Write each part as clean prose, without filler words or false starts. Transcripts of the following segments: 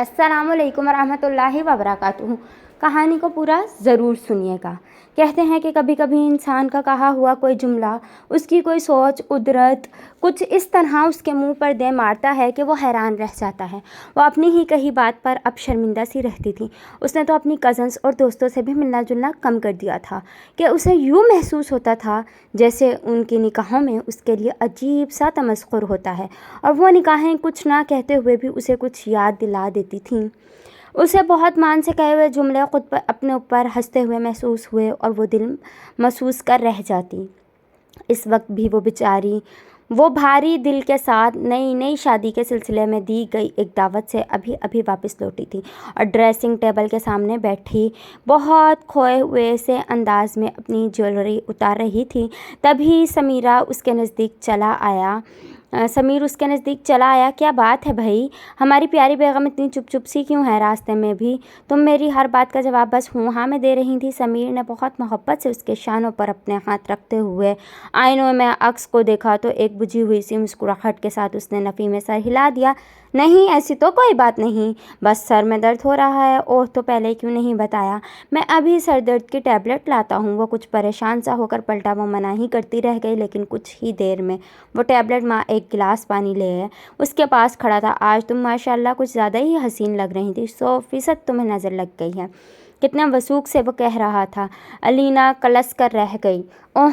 अस्सलामुअलैकुम वरहमतुल्लाहि वबरकातुहू। कहानी को पूरा ज़रूर सुनिएगा। कहते हैं कि कभी कभी इंसान का कहा हुआ कोई जुमला, उसकी कोई सोच, कुदरत कुछ इस तरह उसके मुंह पर दे मारता है कि वो हैरान रह जाता है। वो अपनी ही कही बात पर अब शर्मिंदा सी रहती थी। उसने तो अपनी कज़न्स और दोस्तों से भी मिलना जुलना कम कर दिया था कि उसे यूँ महसूस होता था जैसे उनकी निकाहों में उसके लिए अजीब सा तमस्खुर होता है, और वो निकाहें कुछ ना कहते हुए भी उसे कुछ याद दिला देती थीं। उसे बहुत मान से कहे हुए जुमले खुद पर अपने ऊपर हंसते हुए महसूस हुए और वो दिल महसूस कर रह जाती। इस वक्त भी वो बेचारी वो भारी दिल के साथ नई शादी के सिलसिले में दी गई एक दावत से अभी अभी वापस लौटी थी और ड्रेसिंग टेबल के सामने बैठी बहुत खोए हुए से अंदाज में अपनी ज्वेलरी उतार रही थी। तभी समीर उसके नज़दीक चला आया। क्या बात है भाई, हमारी प्यारी बेगम इतनी चुप चुप सी क्यों है? रास्ते में भी तुम मेरी हर बात का जवाब बस हूँ हाँ में दे रही थी। समीर ने बहुत मोहब्बत से उसके शानों पर अपने हाथ रखते हुए आईनों में अक्स को देखा तो एक बुझी हुई सी मुस्कुराहट के साथ उसने नफ़ी में सर हिला दिया। नहीं, ऐसी तो कोई बात नहीं, बस सर में दर्द हो रहा है। ओह, तो पहले क्यों नहीं बताया? मैं अभी सर दर्द की टैबलेट लाता हूँ। वो कुछ परेशान सा होकर पलटा। वो मना ही करती रह गई, लेकिन कुछ ही देर में वो टैबलेट माँ एक गिलास पानी ले उसके पास खड़ा था। आज तुम माशाल्लाह कुछ ज़्यादा ही हसीन लग रही थी। 100% तुम्हें नज़र लग गई है। कितना वसूख से वो कह रहा था। अलीना कलस कर रह गई। ओह,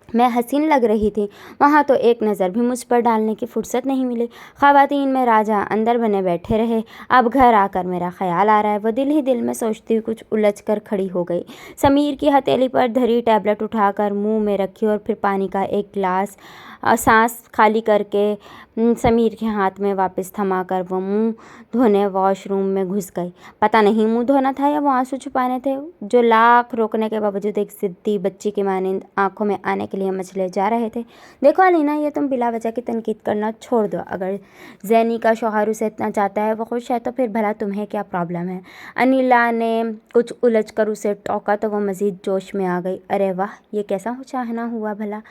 मैं हसीन लग रही थी? वहाँ तो एक नज़र भी मुझ पर डालने की फुर्सत नहीं मिली। ख़वातीन में राजा अंदर बने बैठे रहे। अब घर आकर मेरा ख्याल आ रहा है। वो दिल ही दिल में सोचती हुई कुछ उलझ कर खड़ी हो गई। समीर की हथेली पर धरी टैबलेट उठाकर मुंह में रखी और फिर पानी का एक गिलास सांस खाली करके समीर के हाथ में वापस थमाकर वो मुंह धोने वॉशरूम में घुस गई। पता नहीं मुंह धोना था या वो आंसू छुपाने थे जो लाख रोकने के बावजूद एक ज़िद्दी बच्ची की मानिंद आंखों में आने के लिए मचले जा रहे थे। देखो अलीना, ये तुम बिला वजह की तनकीद करना छोड़ दो। अगर जैनी का शौहर उसे इतना चाहता है, वो खुश है, तो फिर भला तुम्हें क्या प्रॉब्लम है? अनिला ने कुछ उलझ कर उसे टोका तो वह मज़ीद जोश में आ गई। अरे वाह, ये कैसा चाहना हुआ भला?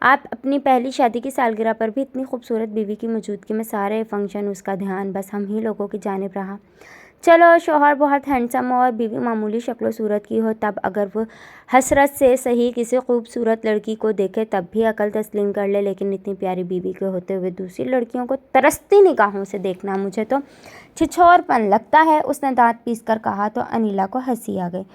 आप अपनी पहली शादी की सालगिरह पर भी इतनी खूबसूरत बीवी की मौजूदगी में सारे फंक्शन, उसका ध्यान बस हम ही लोगों की जानिब रहा। चलो शौहर बहुत हैंडसम हो और बीवी मामूली शक्ल सूरत की हो, तब अगर वो हसरत से सही किसी खूबसूरत लड़की को देखे तब भी अकल तस्लीम कर ले, लेकिन इतनी प्यारी बीवी के होते हुए दूसरी लड़कियों को तरसती निगाहों से देखना मुझे तो छिछोरपन लगता है। उसने दांत पीस कर कहा तो अनिला को हंसी आ गई।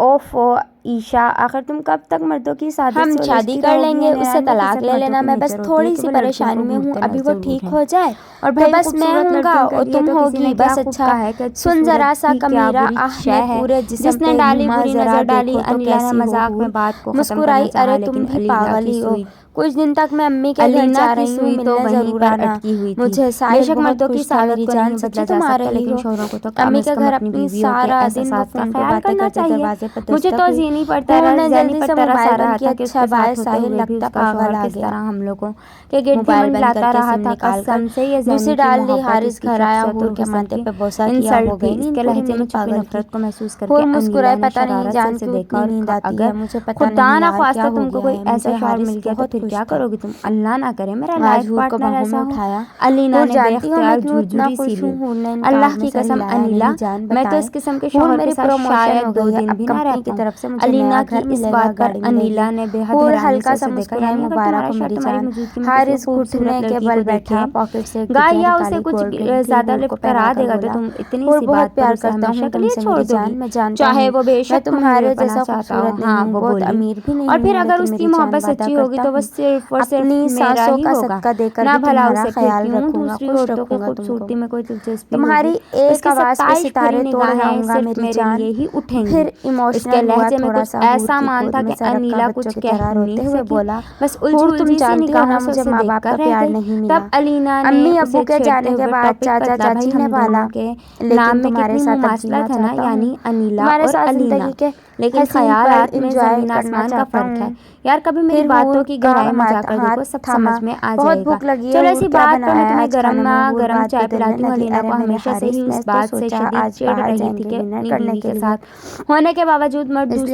ओफो ईशा, आखिर तुम कब तक मर्दों की हम शादी कर लेंगे, उससे तलाक ले लेना। मैं बस थोड़ी सी परेशानी में हूँ, अभी वो ठीक हो जाए और भाई बस मैं हूँगा और तुम होगी, बस अच्छा है। सुन जरा सा कमीरा आह है पूरे जिसने डाली बुरी नजर डाली। अनिला ने मजाक में बात को मुस्कुराई। अरे तुम भी पागल ही हो। कुछ दिन तक मैं अम्मी के घर जा रही हूँ, मिलने जरूर आना। मुझे बेशक मर्दों की सादत को नहीं बदला जा सकता, लेकिन शौहरों को तो अम्मी के घर अपनी सारा दिन वो फोन पे बातें करना चाहिए। मुझे तो जीनी पड़ता है। जल्दी से मोबाइल बंद किया। अच्छा बाय साहिल, लगता पागल आ गया। हम लोगों के गेट पे मिलाता रहा था कसम से। ये दूसरी डाल ली। हारिस घर आया, हूर के माथे पे बोसा किया हो गई। इसके लहजे में पागल नफरत को महसूस करके हूर मुस्कुराए। पता नहीं जान क्यों इतनी नींद आती है मुझे, पता नहीं खुदा ना ख्वास्ता तुमको कोई ऐसा शौहर मिल गया तो फिर क्या करोगी तुम? अल्लाह ना करे मेरा लाइफ पार्टनर ऐसा उठाया। अलीना ने बेख्तियार झुरझुरी सी ली। अल्लाह की कसम अनिला, मैं तो इस किस्म के शौहर के साथ शायद 2 दिन भी ना रह की तरफ से अलीना की इस बात पर अनिला ने बेहद हल्का सा मुस्कुराया। मुबारक हो मेरी जान। हारिस घुटने के बल बैठा, पॉकेट से गाया उसे कुछ ज्यादा लिफ्ट करा देगा तो तुम इतनी सी बहुत प्यार करता हूँ तुमसे मेरी जान। मैं जानता हूँ चाहे वो बेशक तुम्हारे जैसा खूबसूरत नहीं, बहुत अमीर भी नहीं, और फिर अगर उसकी मोहब्बत सच्ची होगी तो वो सिर्फ और सिर्फ सांसों का सदका देकर ना भला उसे ख्याल रखूंगा, खुश रखूंगा। खूबसूरती में कोई दिलचस्पी तुम्हारी एक आवाज पे सितारे तोड़ आऊंगा मेरी जान, यही उठेंगे। फिर इमोशनल लहजे में कुछ ऐसा मान था कि अनिला कुछ कह रोते हुए बोला, बस तुम जानती हो ना मुझे माँ बाप का प्यार नहीं मिला। तब अलीना ने अम्मी अब्बू के जाने के बाद चाचा चाची ने पाला के नाम में कितनी मुमासलत है ना, यानी अनिला और अलीना के, लेकिन ख्यालात में जमीन आसमान का फर्क है यार। कभी मेरी बातों की गहराई में जाकर देखो, सब समझ में आ जाएगा। चलो ऐसी बात पर मैं तुम्हें गरम चाय पिलाती हूँ। अलीना को हमेशा से ही इस बात से शदीद चिढ़ रही थी कि अपनी बीवी के साथ होने के बावजूद मर्द दूसरी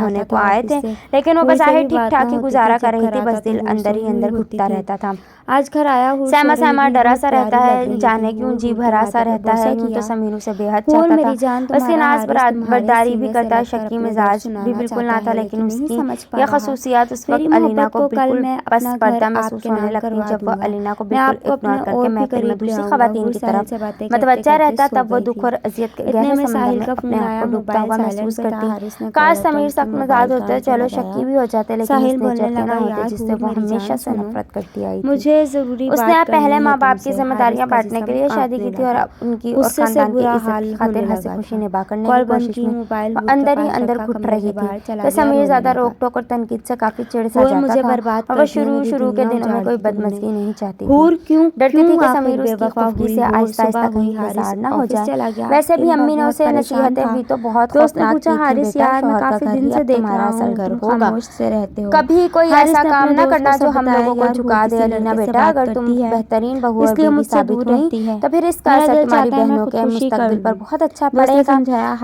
होने को आए थे, लेकिन वो बज़ाहिर ठीक ठाक ही गुजारा कर रही थी, बस दिल अंदर ही अंदर घुटता रहता था। आज घर आया हूँ सहमा सहमा डरा सा रहता है, जाने क्यों जी भरा सा रहता है। यूं तो समीर उसे बेहद चाहता था, उसकी नाज बरदारी भी करता, शक्की मिजाज भी बिल्कुल ना था, लेकिन उसकी यह खसूसियात उस वक्त अलीना को बिल्कुल पस पर्दा महसूस होने लगती जब वह अलीना को बिल्कुल इग्नोर करके महफिल में दूसरी खवातीन की तरफ मतवज्जा रहता। तब वो दुख और अजियत के गहरे समंदर में अपने आप को डूबता हुआ महसूस करती। काश समीर सख्त मिजाज होते, चलो शक्की भी हो जाते, लेकिन इस नेचर के ना होते जिससे वो हमेशा से नफरत करती आई थी। उसने पहले माँ बाप की जिम्मेदारियां बांटने के लिए शादी की थी और उनकी और खानदान की इज्जत की खातिर हंसी खुशी निभा करने की कोशिश में वो अंदर ही अंदर घुट रही थी। तो समीर ज्यादा रोक टोक और तनकीद से काफी चिढ़ सा जाता था और वो शुरू के दिनों में कोई बदमज़गी नहीं चाहती थी। डरती थी कि समीर उसकी खूबी से आहिस्ता आहिस्ता कहीं बेजार ना हो जाए। वैसे भी अम्मी ने उसे नसीहतें भी तो बहुत खौफनाक की थी, बेटा शौहर का घर ही अब तुम्हारा असल घर होगा, कभी कोई ऐसा काम ना करना जो हम लोगों को झुका दे। अलीना बेटा, अगर तुम बेहतरीन बहू और बीवी साबित हुई तो फिर इसका असर तुम्हारी बहनों के मुस्तकबिल पर बहुत अच्छा पड़ेगा।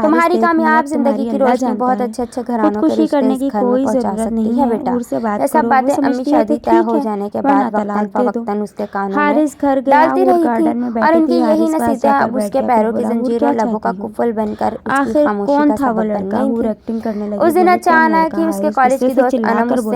तुम्हारी कामयाब जिंदगी की रोशनी बहुत अच्छे अच्छे घरानों के रिश्ते इस घर में पहुंचा सकती है बेटा। ये सब बातें अम्मी शादी तय हो जाने के बाद वक्तन उसके कानों में डालती रही थी और उनकी यही नसीहतें अब उसके पैरों की जंजीरें लबों का कुफल बनकर उसकी खामोशी का सबब बन गई थी। उस दिन अचानक ही उसके कॉलेज की दोस्त अनम उससे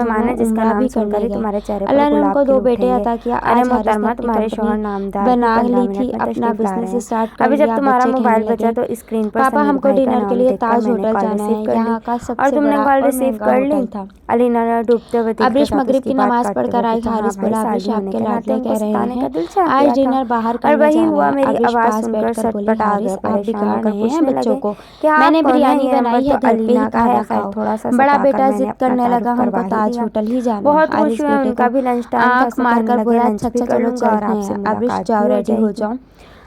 मेहमान है जिसका नाम सुनकर ही तुम्हारे चेहरे पर अल्लाह ने गुलाब उनको खिल 2 उठे बेटे हैं। अता किया। अरे आज मोहतरमा, हारिस ने तुम्हारे अपनी शौहर कंपनी नामदार बना भी 15 ली मिनट थी, में अपना तशरीफ ला रहे बिजनेस हैं। स्टार्ट कर अभी जब लिया। तुम्हारा बच्चे मोबाइल कहने बजा लगे, तो स्क्रीन पर पापा समीर हमको भाई का डिनर के नाम लिए देखकर ताज मैंने होटल कॉल जाना रिसीव है। कर ली यहाँ का और सबसे तुमने बड़ा कॉल और रिसीव महंगा कर ली। होटल था। अलीना ने डूबते हुए दिल के अब्रिश साथ मगरिब उसकी की बात नमाज काटते पढ़कर हुए आई। पूछा, हाँ हारिस भाई, बोला, शादी अब्रिश होने आपके के नाते लाडले उनको कह रहे सताने का हैं दिल चाह आज गया था। डिनर बाहर और करने वही जाना हुआ, है। मेरी अब्रिश आवाज़ पास सुनकर बैठकर बोली, सटपटा हारिस गए, आप परेशान बिगाड़ होकर रहे हैं पूछने बच्चों लगे को। कि आप मैंने कौन बिरयानी हैं? ये नंबर बनाई तो है, घर पे अलीना ही का है। खाना खैर, खाओ। थोड़ा सा बड़ा सताकर बेटा मैंने जिद अपना करने तारुफ लगा, करवा हमको ही ताज दिया। होटल ही जाना है। बहुत खुश हारिस हुए, बेटे उनका को भी लंच टाइम था। आंख सब मार कहने कर लगे बोला, लंच अच्छा भी अच्छा कर चलो लूंगा और चलते आपसे हैं। अब्रिश मुलाकात जाओ, भी हो रेडी हो जाएगी। जाओ।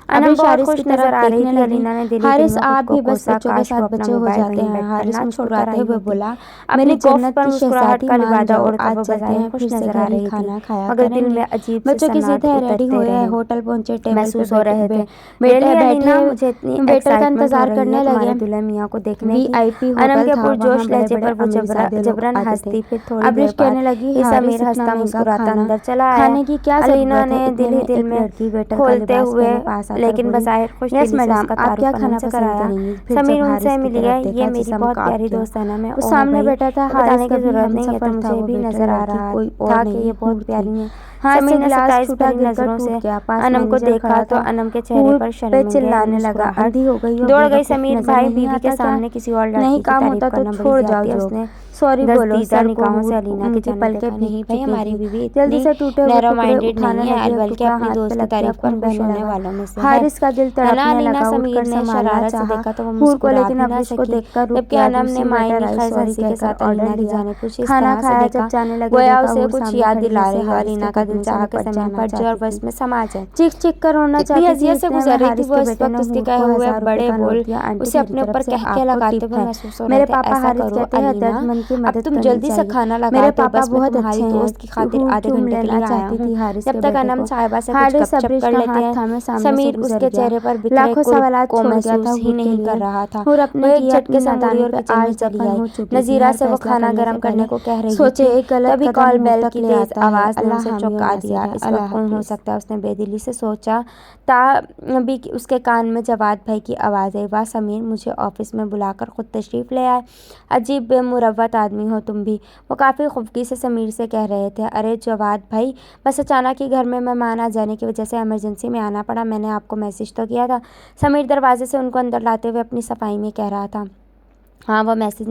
अनम अब्रिश बहुत हारिस खुश की तरफ नजर आ रही देखने थी। लगी। अलीना ने दिल ही दिल हारिस में आप खुद को भी बस कोसा, बच्चों के काश वो साथ अपना बच्चे हो मोबाइल जाते वहीं हैं। बैठकर हारिस ना छोड़कर मुस्कुराते आई हुए होती। बोला, अपनी मेरी गोफ्त जन्नत पर की मुस्कुराहट शहजादी का मान लिबादा जाओ, ओढ़कर आज वो चलते बज़ाहिर हैं, खुश फिर से नजर आ घर ही रही थी, खाना खाया मगर दिल करेंगे। में अजीब से बच्चों की जिद सन्नाट है, रेडी उतरते हुए हैं। रहे होटल पहुंचे, टेबल पे महसूस हो रहे थे। मेरे बेटे लिए अलीना, बैठे मुझे इतनी वेटर का एक्साइटमेंट हो इंतजार रही करने है तुम्हारे लगे। दुल्हन मियाँ को देखने की। VIP अनम होटल के था, पुरजोश वहाँ लहजे बड़े-बड़े पर वो अमीरजादे लोग जबरन आते थे। हंसती, फिर थोड़ी अब्रिश देर बाद कहने लगी, ही हारिस समीर इतना हंसता महंगा मुस्कुराता खाना अंदर चला आया। खाने की क्या अलीना जरूरत है। ने इतने दिल ही में दिल एक में लड़की वेटर का खोलते लिबास हुए पहने पास आकर लेकिन बोली, बज़ाहिर खुश यस दिली से मैडम, उसका आप क्या तारुफ खाना से पसंद कराया। करेंगी। फिर समीर जब उनसे हारिस की मिली तरफ है। ये देखा, मेरी जिस्म बहुत कांप प्यारी गया। दोस्त है ना। मैं वो ओहो सामने भाई, बैठा था, तो हारिस बताने का की भी जरूरत नहीं है, तो हमसफर था। मुझे वो भी वेटर नजर आ लड़की रहा कोई और था कि नहीं, ये बहुत हूर प्यारी थी। है। समीर ने 27 भरी नजरों से अनम को देखा तो अनम के चेहरे पर शर्मिंदगी चिल्लाने लगा, अंधी हो गई हो, दौड़ गई समीर भाई बीवी के सामने किसी और लड़की नहीं की काम तारीफ होता तो करना छोड़ बड़ी जाओ ज्यादती है। जो। उसने सॉरी बोलो दस्तीदा सर निगाहों से को अलीना के जाने पल के देखा। नहीं भाई, हमारी बीवी जल्दी से इतनी टूटे हुए नैरो टुकड़े माइंडेड उठाने नहीं है, लगे, बल्कि अपनी दोस्त की तारीफ पर खुश होने वालों में से है। हारिस का दिल है ना तड़पने अलीना? लगा, समीर उठकर ने संभालना शरारत से चाहा देखा तो वो हूर को, मुस्कुरा लेकिन भी अब ना उसको सकी, देखकर रुक जबकि गया। अनम ने दूसरी मायने मटर आई, खैर सॉरी हंसी के कहकर साथ ऑर्डर अलीना की दिया। जाने कुछ इस खाना तरह से खाया, देखा जब जाने लगे गोया देखा उसे हूर कुछ सामने याद खड़ी दिला जैसे रही हो। हारिस अलीना के का दिल कदमों से चाहा कि लिपट समीर जाना फट जाए और चाहती बस थी। में समा जाए। चीख चीख कर रोना इतनी चाहती थी। अजियत से इतने में गुजर रही थी हारिस वो के इस बेटे वक्त ने उसके हूर कहे को हुए 1000 रुपए बड़े का बोल नोट दिया। आंटी उसे मेरी अपने तरफ ऊपर से कह के आपको लगाते टिप हुए है। महसूस हो मेरे रहे थे। पापा ऐसा हारिस करो कहते हैं अलीना, दर्दमंद की अब मदद तुम करनी जल्दी से चाहिए। खाना मेरे लगा दो, पापा बस मैं बहुत तुम्हारी अच्छे हैं। दोस्त की खातिर हूर आधे चूम घंटे के लेना लिए आया चाहती हूँ। थी हारिस जब के तक बेटे अनम को। साहिबा से कुछ हारिस गपशप सब्रिश कर का लेते हाथ हैं। थामे सामने से समीर गुजर उसके गया। चेहरे पर बिखरे लाखों कुर्ब सवालात को छोड़ गया था महसूस ही हूर के नहीं कर लिए। रहा था। हूर वो अपने एक की झटके अपनी से मुड़ी नादानी और पे किचन में आज चली दफन आई। हो चुकी थी। नजीरा हर से वो फैसला खाना करने गर्म से करने पहले को कह रही सोचे थी, एक गलत तभी कदम कॉल मुंह बेल तक की ले तेज आता है। आवाज ने अल्लाह उसे हामी और चौंका नासिर दिया। है। इस अल्लाह वक्त कौन हो हाफिज। सकता है, उसने बेदिली से सोचा। तभी उसके कान में जवाद भाई की आवाज़ आई। वाह समीर, मुझे ऑफिस में बुलाकर खुद तशरीफ़ ले आए। अजीब बेमुरवत आदमी हो तुम भी, वो काफ़ी खुफगी से समीर से कह रहे थे। अरे जवाद भाई, बस अचानक ही घर में मेहमान आ जाने की वजह से इमरजेंसी में आना पड़ा। मैंने आपको मैसेज तो किया था। समीर दरवाजे से उनको अंदर लाते हुए अपनी सफाई में कह रहा था। हाँ, वो मैसेज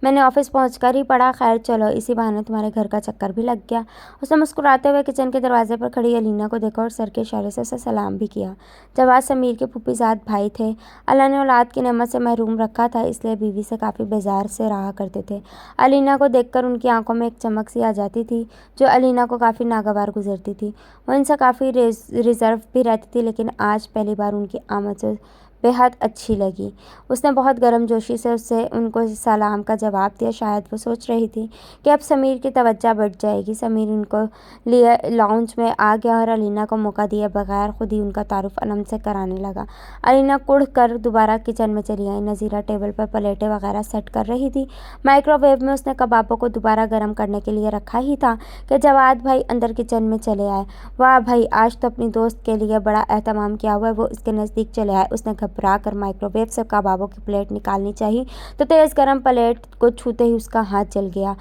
मैंने ऑफिस पहुंचकर ही पढ़ा। खैर चलो, इसी बहाने तुम्हारे घर का चक्कर भी लग गया। उसने मुस्कुराते हुए किचन के दरवाजे पर खड़ी अलीना को देखा और सर के इशारे से उसे सलाम भी किया। जवाद समीर के फूफीजाद भाई थे। अल्लाह ने औलाद की नेमत से महरूम रखा था, इसलिए बीवी से काफ़ी बेजार से रहा करते थे। अलीना को देखकर उनकी आंखों में एक चमक सी आ जाती थी जो अलीना को काफ़ी नागवार गुजरती थी। वो इनसे काफ़ी रिजर्व भी रहती थी, लेकिन आज पहली बार उनकी आमद से बेहद अच्छी लगी। उसने बहुत गर्मजोशी से उनको सलाम का जवाब दिया। शायद वो सोच रही थी कि अब समीर की तवज्जो बढ़ जाएगी। समीर उनको लिए लाउंज में आ गया और अलीना को मौका दिए बगैर खुद ही उनका तारुफ अनम से कराने लगा। अलीना कुढ़ कर दोबारा किचन में चली आई। नज़ीरा टेबल पर प्लेटें वगैरह सेट कर रही थी। माइक्रोवेव में उसने कबाबों को दोबारा गर्म करने के लिए रखा ही था कि जवाद भाई अंदर किचन में चले आए। वाह भाई, आज तो अपनी दोस्त के लिए बड़ा एहतमाम किया हुआ है। वो इसके नज़दीक चले आए। उसने घबरा कर माइक्रोवेव से कबाबों की प्लेट निकालनी चाहिए तो तेज़ गर्म प्लेट को छूते ही उसका हाथ जल गया।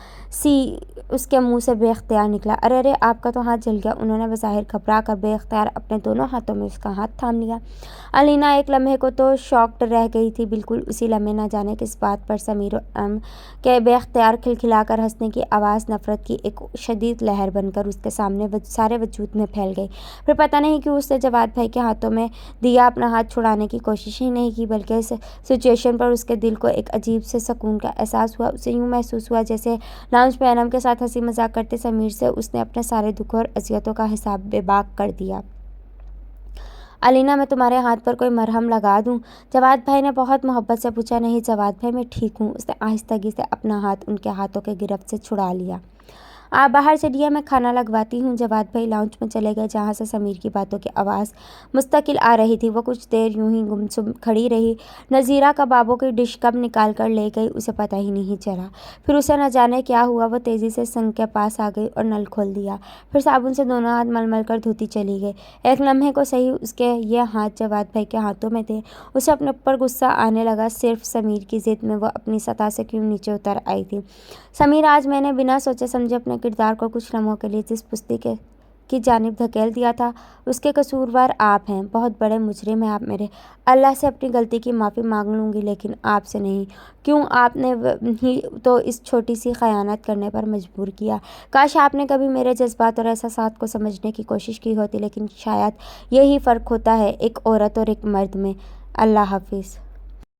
उसके मुंह से बेख्तियार निकला, अरे अरे आपका तो हाथ जल गया। उन्होंने बज़ाहिर घबरा कर बेख्तियार अपने दोनों हाथों में उसका हाथ थाम लिया। अलीना एक लम्हे को तो शॉक्ड रह गई थी। बिल्कुल उसी लम्हे न जाने किस बात पर समीर के बेख्तियार खिलखिलाकर हंसने की आवाज़ नफ़रत की एक शदीद लहर बनकर उसके सामने सारे वजूद में फैल गई। फिर पता नहीं क्यों उसने जवाद भाई के हाथों में दिया अपना हाथ छुड़ाने की कोशिश ही नहीं की, बल्कि इस सिचुएशन पर उसके दिल को एक अजीब से सुकून का एहसास हुआ। उसे यूँ महसूस हुआ जैसे लाउंज में अनम के साथ हंसी मजाक करते समीर से उसने अपने सारे दुखों और अजियतों का हिसाब बेबाक कर दिया। अलीना, मैं तुम्हारे हाथ पर कोई मरहम लगा दूं? जवाद भाई ने बहुत मोहब्बत से पूछा। नहीं जवाद भाई, मैं ठीक हूँ। उसने आहिस्तगी से अपना हाथ उनके हाथों के गिरफ्त से छुड़ा लिया। आप बाहर चलिए, मैं खाना लगवाती हूँ। जवाद भाई लाउंज में चले गए, जहाँ से समीर की बातों की आवाज़ मुस्तकिल आ रही थी। वो कुछ देर यूं ही गुमसुम खड़ी रही। नज़ीरा कबाबों की डिश कब निकाल कर ले गई उसे पता ही नहीं चला। फिर उसे न जाने क्या हुआ, वो तेज़ी से सिंक के पास आ गई और नल खोल दिया। फिर साबुन से दोनों हाथ मल कर धोती चली गई। एक लम्हे को सही उसके ये हाथ जवाद भाई के हाथों में थे। उसे अपने ऊपर गुस्सा आने लगा, सिर्फ समीर की ज़िद में वो अपनी सतह से क्यों नीचे उतर आई थी। समीर, आज मैंने बिना सोचे समझे अपने किरदार को कुछ लम्हों के लिए जिस पुस्ती की जानिब धकेल दिया था, उसके कसूरवार आप हैं। बहुत बड़े मुजरिम हैं आप मेरे। अल्लाह से अपनी गलती की माफ़ी मांग लूँगी, लेकिन आपसे नहीं। क्यों? आपने ही तो इस छोटी सी खयानत करने पर मजबूर किया। काश आपने कभी मेरे जज्बात और एहसासात को समझने की कोशिश की होती, लेकिन शायद यही फ़र्क होता है एक औरत और एक मर्द में। अल्लाह हाफिज़।